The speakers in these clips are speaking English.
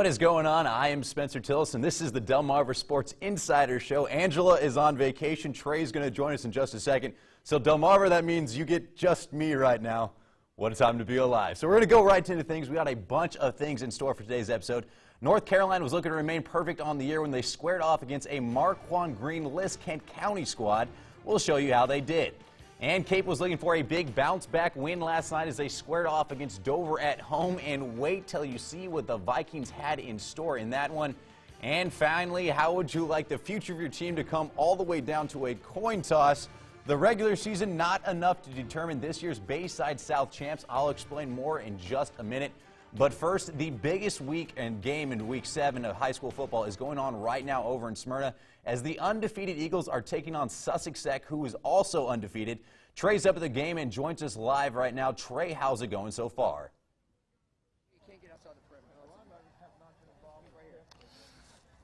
What is going on? I am Spencer Tillis, and this is the Delmarva Sports Insider Show. Angela is on vacation. Trey's going to join us in just a second. So Delmarva, that means you get just me right now. What a time to be alive. So we're going to go right into things. We got a bunch of things in store for today's episode. North Carolina was looking to remain perfect on the year when they squared off against a Marquand Green-less Kent County squad. We'll show you how they did. And Cape was looking for a big bounce-back win last night as they squared off against Dover at home. And wait till you see what the Vikings had in store in that one. And finally, how would you like the future of your team to come all the way down to a coin toss? The regular season, not enough to determine this year's Bayside South champs. I'll explain more in just a minute. But first, the biggest week and game in Week 7 of high school football is going on right now over in Smyrna as the undefeated Eagles are taking on Sussex Tech, who is also undefeated. Trey's up at the game and joins us live right now. Trey, how's it going so far?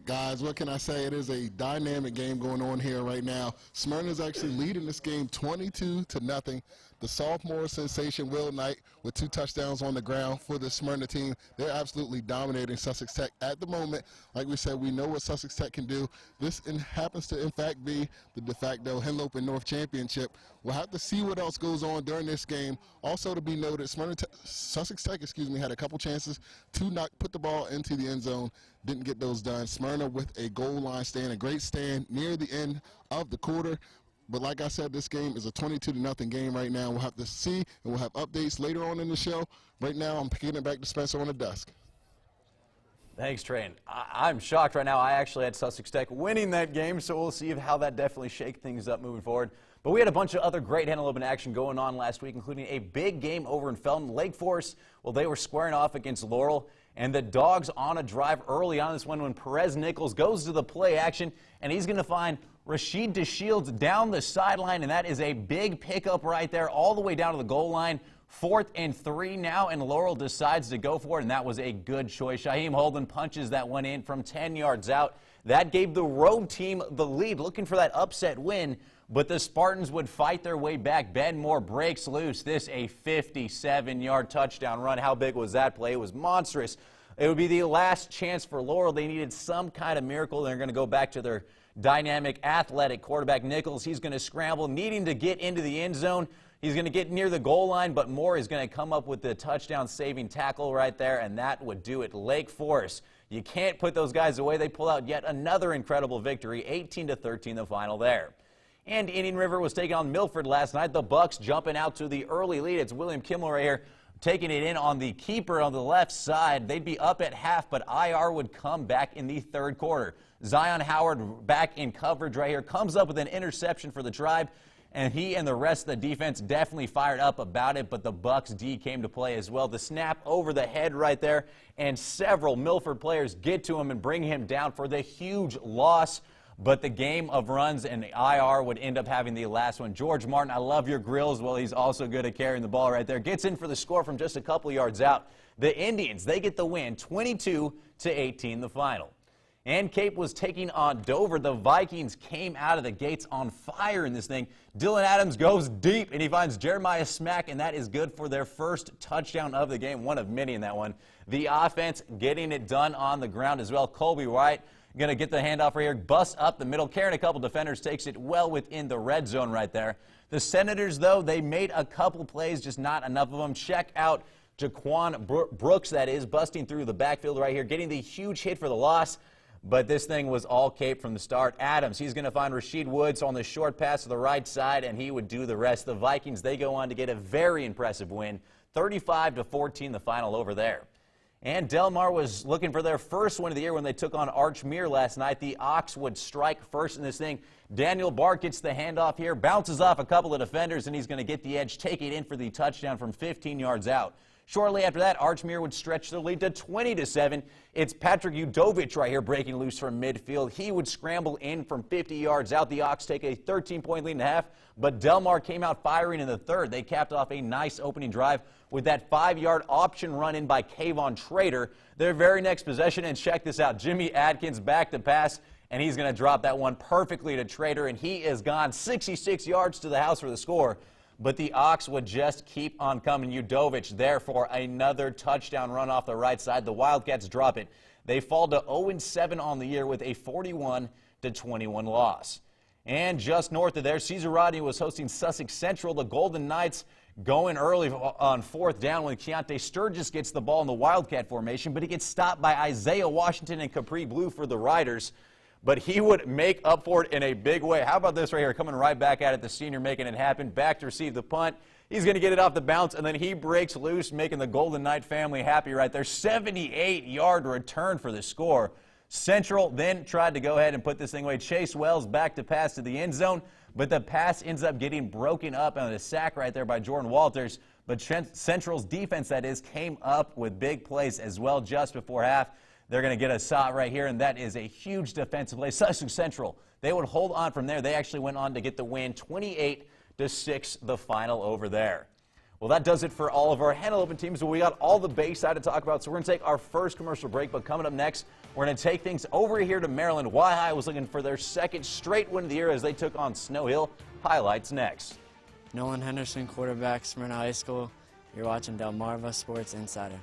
Guys, what can I say? It is a dynamic game going on here right now. Smyrna is actually leading this game 22-0. The sophomore sensation, Will Knight, with 2 touchdowns on the ground for the Smyrna team. They're absolutely dominating Sussex Tech at the moment. Like we said, we know what Sussex Tech can do. This happens to, in fact, be the de facto Henlope and North Championship. We'll have to see what else goes on during this game. Also to be noted, Sussex Tech, had a couple chances to put the ball into the end zone. Didn't get those done. Smyrna with a goal line stand, a great stand near the end of the quarter. But like I said, this game is a 22-0 game right now. We'll have to see, and we'll have updates later on in the show. Right now, I'm kicking it back to Spencer on the desk. Thanks, Trey. I'm shocked right now. I actually had Sussex Tech winning that game, so we'll see how that definitely shakes things up moving forward. But we had a bunch of other great Henlope action going on last week, including a big game over in Felton. Lake Forest, well, they were squaring off against Laurel. And the Dogs on a drive early on this one when Perez Nichols goes to the play action, and he's going to find Rashid DeShields down the sideline, and that is a big pickup right there all the way down to the goal line. 4th and 3 now, and Laurel decides to go for it, and that was a good choice. Shaheem Holden punches that one in from 10 yards out. That gave the road team the lead, looking for that upset win, but the Spartans would fight their way back. Ben Moore breaks loose. This a 57-yard touchdown run. How big was that play? It was monstrous. It would be the last chance for Laurel. They needed some kind of miracle. They're going to go back to their dynamic, athletic quarterback, Nichols. He's going to scramble, needing to get into the end zone. He's going to get near the goal line, but Moore is going to come up with the touchdown-saving tackle right there, and that would do it. Lake Forest, you can't put those guys away. They pull out yet another incredible victory, 18-13 the final there. And Indian River was taking on Milford last night. The Bucks jumping out to the early lead. It's William Kimmel right here taking it in on the keeper on the left side. They'd be up at half, but IR would come back in the third quarter. Zion Howard back in coverage right here, comes up with an interception for the Tribe, and he and the rest of the defense definitely fired up about it, but the Bucks D came to play as well. The snap over the head right there, and several Milford players get to him and bring him down for the huge loss. But the game of runs and the IR would end up having the last one. George Martin, I love your grills. Well, he's also good at carrying the ball right there. Gets in for the score from just a couple yards out. The Indians, they get the win, 22-18 the final. And Cape was taking on Dover. The Vikings came out of the gates on fire in this thing. Dylan Adams goes deep, and he finds Jeremiah Smack, and that is good for their first touchdown of the game, one of many in that one. The offense getting it done on the ground as well. Colby White going to get the handoff right here, busts up the middle, carrying a couple defenders, takes it well within the red zone right there. The Senators, though, they made a couple plays, just not enough of them. Check out Jaquan Brooks, that is, busting through the backfield right here, getting the huge hit for the loss. But this thing was all Cape from the start. Adams, he's going to find Rasheed Woods on the short pass to the right side, and he would do the rest. The Vikings, they go on to get a very impressive win, 35-14 the final over there. And Delmar was looking for their first win of the year when they took on Archmere last night. The Ox would strike first in this thing. Daniel Bart gets the handoff here, bounces off a couple of defenders, and he's going to get the edge, take it in for the touchdown from 15 yards out. Shortly after that, Archmere would stretch the lead to 20-7. It's Patrick Udovich right here breaking loose from midfield. He would scramble in from 50 yards out. The Ox take a 13-point lead and a half, but Delmar came out firing in the third. They capped off a nice opening drive with that 5-yard option run in by Kayvon Trader. Their very next possession, and check this out, Jimmy Adkins back to pass, and he's going to drop that one perfectly to Trader, and he is gone 66 yards to the house for the score. But the Ox would just keep on coming. Udovich there for another touchdown run off the right side. The Wildcats drop it. They fall to 0-7 on the year with a 41-21 loss. And just north of there, Caesar Rodney was hosting Sussex Central. The Golden Knights going early on 4th down when Keontae Sturgis gets the ball in the Wildcat formation, but he gets stopped by Isaiah Washington and Capri Blue for the Riders. But he would make up for it in a big way. How about this right here? Coming right back at it, the senior making it happen. Back to receive the punt. He's going to get it off the bounce, and then he breaks loose, making the Golden Knight family happy right there. 78-yard return for the score. Central then tried to go ahead and put this thing away. Chase Wells back to pass to the end zone, but the pass ends up getting broken up on a sack right there by Jordan Walters. But Central's defense, that is, came up with big plays as well just before half. They're going to get a shot right here, and that is a huge defensive play. Sussex Central, they would hold on from there. They actually went on to get the win, 28-6, the final over there. Well, that does it for all of our Hen Open teams. But we got all the Bayside to talk about, so we're going to take our first commercial break. But coming up next, we're going to take things over here to Maryland. Y-High was looking for their second straight win of the year as they took on Snow Hill. Highlights next. Nolan Henderson, quarterback, Smyrna High School. You're watching Delmarva Sports Insider.